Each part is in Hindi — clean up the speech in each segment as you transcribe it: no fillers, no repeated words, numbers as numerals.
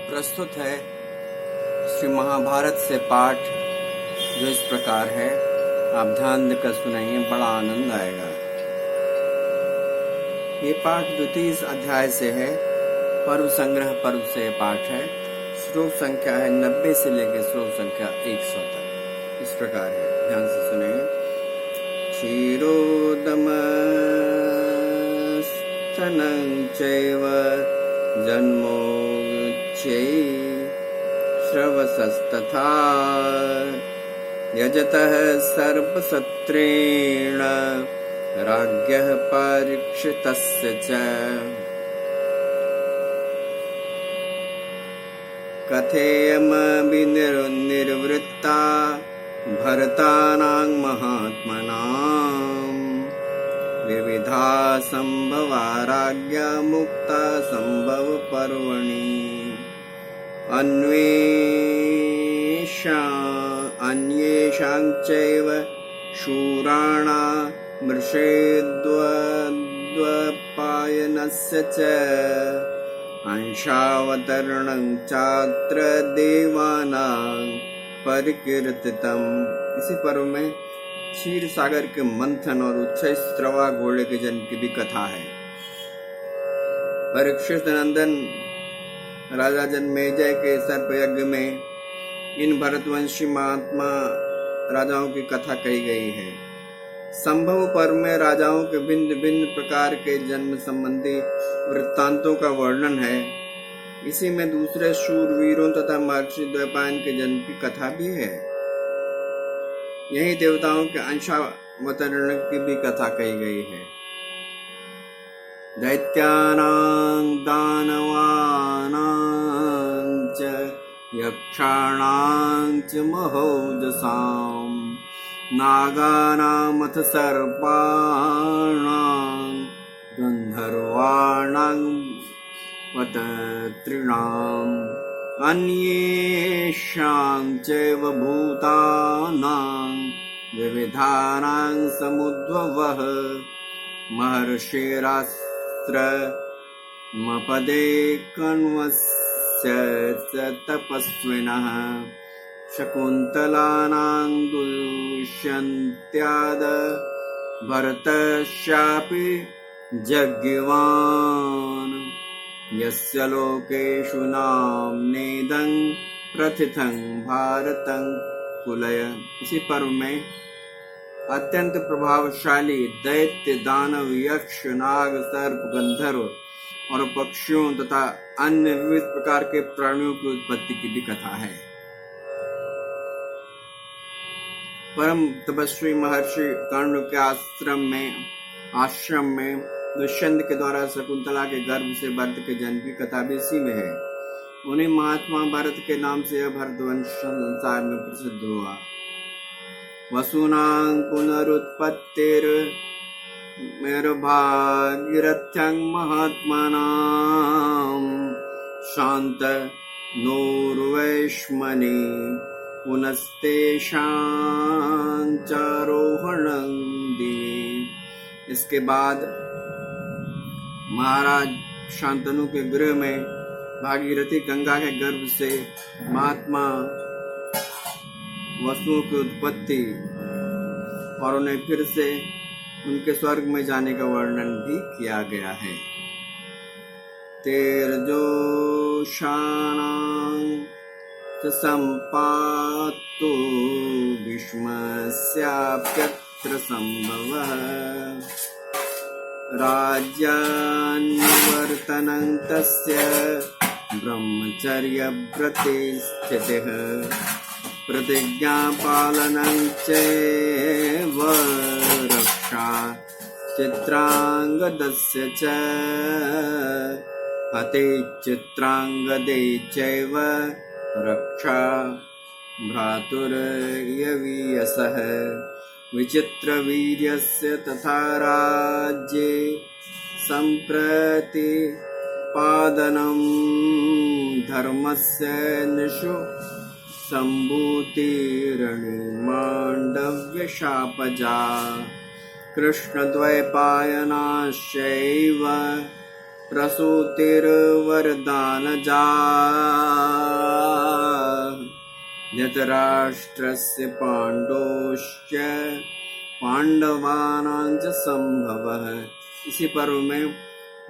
प्रस्तुत है श्री महाभारत से पाठ, जो इस प्रकार है। आप ध्यान देकर सुनेंगे, बड़ा आनंद आएगा। ये पाठ द्वितीय अध्याय से है। पर्व संग्रह पर्व से पाठ है। श्लोक संख्या है 90 से लेकर श्लोक संख्या 100 तक। इस प्रकार है, ध्यान से सुनेंगे। क्षीरोदम स्तनं चैव जन्मोच्यै श्रवसस्तथा यजतः सर्पसत्रेण राज्ञः परीक्षितस्य च कथेयमभिनिर्वृत्ता भरतानां महात्मनां विविधा संभवा राज्ञा मुक्ता संभव पर्वणि अन्येषां चैव शूराणा मृषेद्वपायनस्य च अंशावतरणं चात्र देवानां परिकीर्तितम्। इसी पर्व में क्षीर सागर के मंथन और उच्छ्वय स्रवा घोड़े के जन्म की भी कथा है। परीक्षित नंदन राजा जन्मेजय के सर्प यज्ञ में इन भरतवंशी महात्मा राजाओं की कथा कही गई है। संभव पर्व में राजाओं के भिन्न भिन्न प्रकार के जन्म संबंधी वृत्तांतों का वर्णन है। इसी में दूसरे शूरवीरों तथा महर्षि द्वैपायन के जन्म की कथा भी है। यही देवताओं के अंशावतरण की भी कथा कही गई है। दैत्यानां दानवानां च यक्षाणां च महोजसां नागानामथ सर्पाणां गन्धर्वाणां पतत्रिणाम् अन्येषां चैव भूतानां विविधानां समुद्भवः महर्षिरास्त्रमपदे कण्वस्य च तपस्विनः शकुन्तलानां दुष्यन्त्याद भरतस्यापि जज्ञवान् यस्य लोकेषु नाम्नेदं प्रथितं भारतं कुलय। इसी पर्व में अत्यंत प्रभावशाली दैत्य, दानव, यक्ष, नाग, सर्प, गंधर्व और पक्षियों तथा अन्य विविध प्रकार के प्राणियों की उत्पत्ति की भी कथा है। परम तपस्वी महर्षि कर्ण के आश्रम में दुष्यंत के द्वारा शकुंतला के गर्भ से भरत के जन्म की कथा भी इसी में है। उन्हीं महात्मा भरत के नाम से यह भरतवंश संसार में प्रसिद्ध हुआ। वसूनां पुनरुत्पत्तिर्भागीरथ्यां महात्मनां शान्तनोर्वैश्मनि पुनस्तेषां चारोहणं दिवि। इसके बाद महाराज शांतनु के गृह में भागीरथी गंगा के गर्भ से महात्मा वसुओं की उत्पत्ति और उन्हें फिर से उनके स्वर्ग में जाने का वर्णन भी किया गया है। तेर्जोषाणां सम्पातो भीष्मस्याप्यत्र संभवः राज्यान्वर्तनं तस्य ब्रह्मचर्यव्रते स्थितः प्रतिज्ञापालनं चैव रक्षा चित्रांगदस्य च हते चित्रांगदे चैव रक्षा भ्रातुर्यवीयसः विचित्रवीर्यस्य तथा राज्ये सम्प्रतिपादनं धर्मस्य निषु सम्भूतिरणिमाण्डव्यशापजा कृष्णद्वैपायनाश्चैव प्रसूतिर्वरदान जा धृतराष्ट्रस्य पांडोश्च पांडवानांच संभवः। इसी पर्व में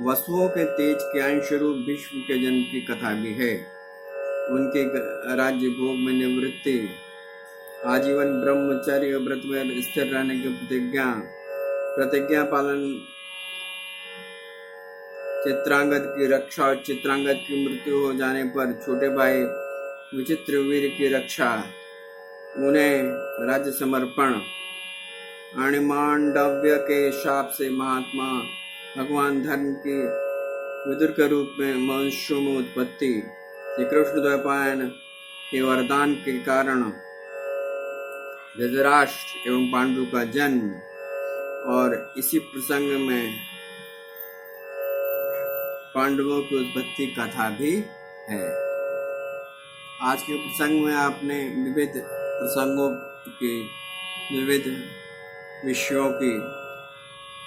वसुओं के तेज के अंश रूप भीष्म के जन्म की कथा भी है। उनके राज्य भोग में निवृत्ति, आजीवन ब्रह्मचर्य व्रत में स्थिर रहने की प्रतिज्ञा पालन, चित्रांगद की रक्षा और चित्रांगद की मृत्यु हो जाने पर छोटे भाई विचित्रवीर की रक्षा, उन्हें राज्य समर्पण, अणिमांडव्य के शाप से महात्मा भगवान धर्म की विदुर के रूप में मनुष्यों में उत्पत्ति, श्री कृष्ण द्वैपायन के वरदान के कारण धृतराष्ट्र एवं पांडु का जन्म, और इसी प्रसंग में पांडवों की उत्पत्ति कथा भी है। आज के प्रसंग में आपने विविध प्रसंगों की, विविध विषयों की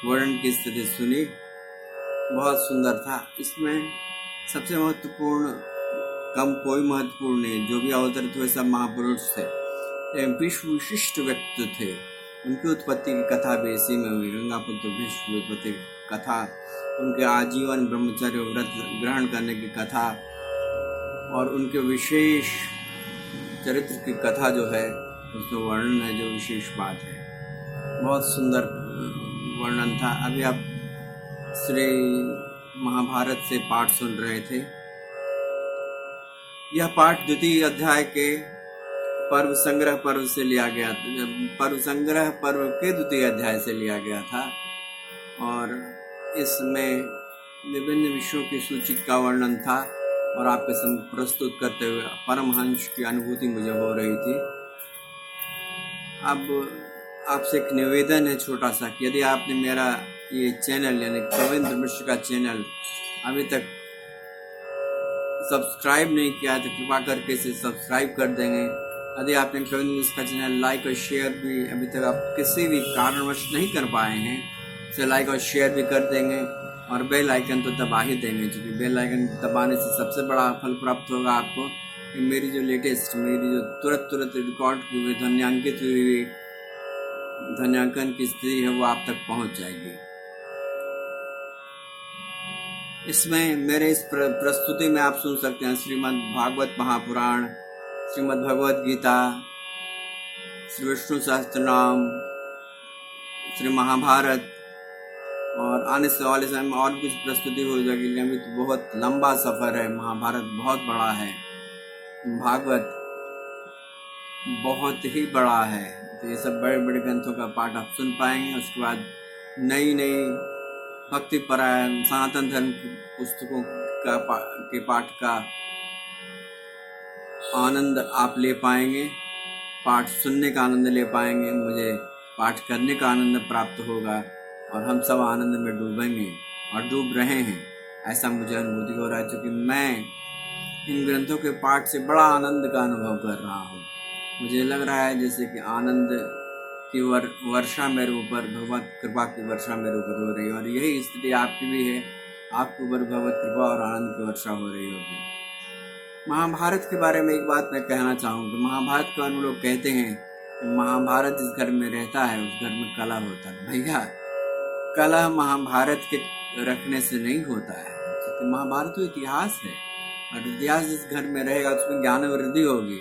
वर्णन की स्थिति सुनी, बहुत सुंदर था। इसमें सबसे महत्वपूर्ण, कम कोई महत्वपूर्ण नहीं, जो भी अवतरित हुए सब महापुरुष थे, विश्व विशिष्ट व्यक्ति थे। उनकी उत्पत्ति की कथा भी इसी में हुई। गंगापुत्र भीष्म की उत्पत्ति की कथा, उनके आजीवन ब्रह्मचर्य व्रत ग्रहण करने की कथा, और उनके विशेष चरित्र की कथा जो है उसमें वर्णन है, जो विशेष बात है। बहुत सुंदर वर्णन था। अभी आप श्री महाभारत से पाठ सुन रहे थे। यह पाठ द्वितीय अध्याय के पर्व संग्रह पर्व से लिया गया था, पर्व संग्रह पर्व के द्वितीय अध्याय से लिया गया था, और इसमें विभिन्न विषयों की सूची का वर्णन था, और आपके सामने प्रस्तुत करते हुए परमहंस की अनुभूति मुझे हो रही थी। अब आपसे एक निवेदन है छोटा सा, कि यदि आपने मेरा ये चैनल यानी कविंद्र मिश्र का चैनल अभी तक सब्सक्राइब नहीं किया तो कृपा करके इसे सब्सक्राइब कर देंगे। यदि आपने कविंद्र मिश्र का चैनल लाइक और शेयर भी अभी तक आप किसी भी कारणवश नहीं कर पाए हैं, इसे लाइक और शेयर भी कर देंगे, और बेल आइकन तो दबा ही देंगे, क्योंकि बेल आइकन दबाने से सबसे बड़ा फल प्राप्त होगा आपको, कि मेरी जो लेटेस्ट, मेरी जो तुरंत रिकॉर्ड की हुई ध्वन्यांकित हुई ध्वन्यांकन की स्थिति है वो आप तक पहुंच जाएगी। इसमें मेरे इस प्रस्तुति में आप सुन सकते हैं श्रीमद् भागवत महापुराण, श्रीमद् भगवत गीता, श्री विष्णु सहस्त्रनाम, श्री महाभारत, और आने से वाले समय में और कुछ प्रस्तुति हो जाएगी। अभी तो बहुत लंबा सफर है, महाभारत बहुत बड़ा है, भागवत बहुत ही बड़ा है, तो ये सब बड़े बड़े ग्रंथों का पाठ आप सुन पाएंगे। उसके बाद नई नई भक्ति परायण सनातन धर्म की पुस्तकों के पाठ का आनंद आप ले पाएंगे, पाठ सुनने का आनंद ले पाएंगे, मुझे पाठ करने का आनंद प्राप्त होगा, और हम सब आनंद में डूबेंगे और डूब रहे हैं, ऐसा मुझे अनुभूति हो रहा है। क्योंकि मैं इन ग्रंथों के पाठ से बड़ा आनंद का अनुभव कर रहा हूँ। मुझे लग रहा है जैसे कि आनंद की वर्षा मेरे ऊपर, भगवत कृपा की वर्षा मेरे ऊपर हो रही है, और यही स्थिति आपकी भी है, आपके ऊपर भगवत कृपा और आनंद की वर्षा हो रही होगी। महाभारत के बारे में एक बात मैं कहना चाहूँगा। महाभारत के बारे में लोग कहते हैं कि महाभारत जिस घर में रहता है उस घर में कलह होता है। भैया, कलह महाभारत के रखने से नहीं होता है, क्योंकि महाभारत तो इतिहास है, और इतिहास जिस घर में रहेगा उसमें ज्ञान वृद्धि होगी।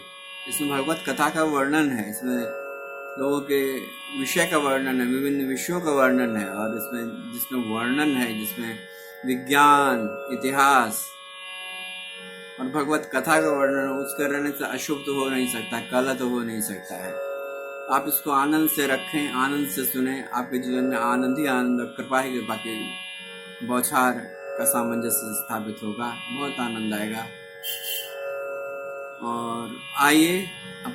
इसमें भगवत कथा का वर्णन है, इसमें लोगों के विषय का वर्णन है, विभिन्न विषयों का वर्णन है, और जिसमें वर्णन है, जिसमें विज्ञान, इतिहास और भगवत कथा का वर्णन है, उसके रहने से अशुभ तो हो नहीं सकता, कलह तो हो नहीं सकता है। आप इसको आनंद से रखें, आनंद से सुने, आपके जीवन में आनंद ही आनंद, कृपा ही कृपा की बौछार का सामंजस्य स्थापित होगा, बहुत आनंद आएगा। और आइए अब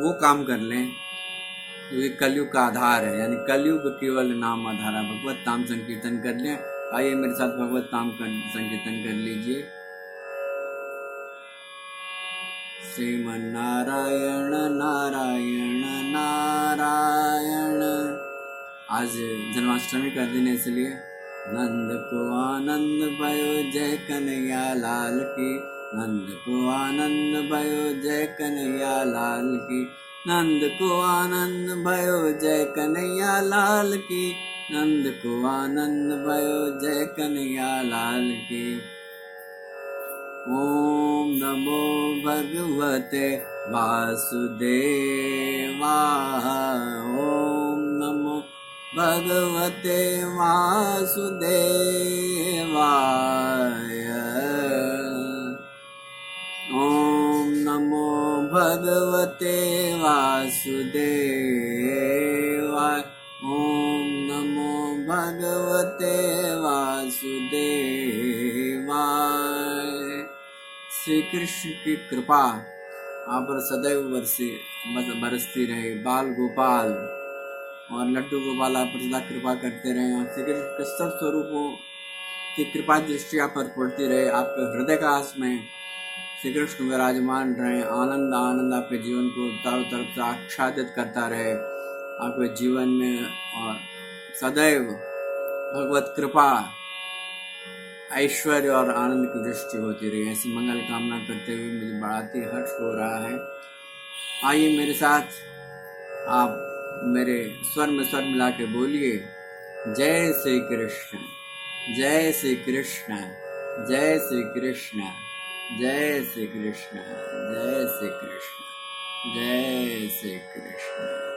वो काम कर लें जो ये कलयुग का आधार है, यानी कलयुग केवल नाम आधार है, भगवत नाम संकीर्तन कर लें। आइए मेरे साथ भगवत नाम संकीर्तन कर लीजिए। श्रीमन्नारायण नारायण नारायण। आज जन्माष्टमी का दिन है, इसलिए नंद को आनंद भयो जय कन्हैया लाल की। नंद को आनंद भयो जय कन्हैया लाल की। नंद को आनंद भयो जय कन्हैया लाल की। नंद को आनंद भयो जय कन्हैया लाल की। ओम नमो भगवते वासुदेवाय। ओम नमो भगवते वासुदेवाय। ओम नमो भगवते वासुदेवाय। ओम नमो भगवते वासुदेवाय। श्री कृष्ण की कृपा आप पर सदैव बरसती रहे। बाल गोपाल और लड्डू गोपाल आप पर सदा कृपा करते रहे और श्री कृष्ण के सब स्वरूपों की कृपा दृष्टि आप पर पड़ती रहे। आपके हृदय काश में श्री कृष्ण विराजमान रहे। आनंद आनंद आपके जीवन को चारों तरफ से आच्छादित करता रहे आपके जीवन में और सदैव भगवत कृपा ऐश्वर्य और आनंद की दृष्टि होती रही। ऐसी मंगल कामना करते हुए मुझे बड़ा ही हर्ष हो रहा है। आइए मेरे साथ आप मेरे स्वर में स्वर मिला के बोलिए, जय श्री कृष्ण, जय श्री कृष्ण, जय श्री कृष्ण, जय श्री कृष्ण, जय श्री कृष्ण, जय श्री कृष्ण।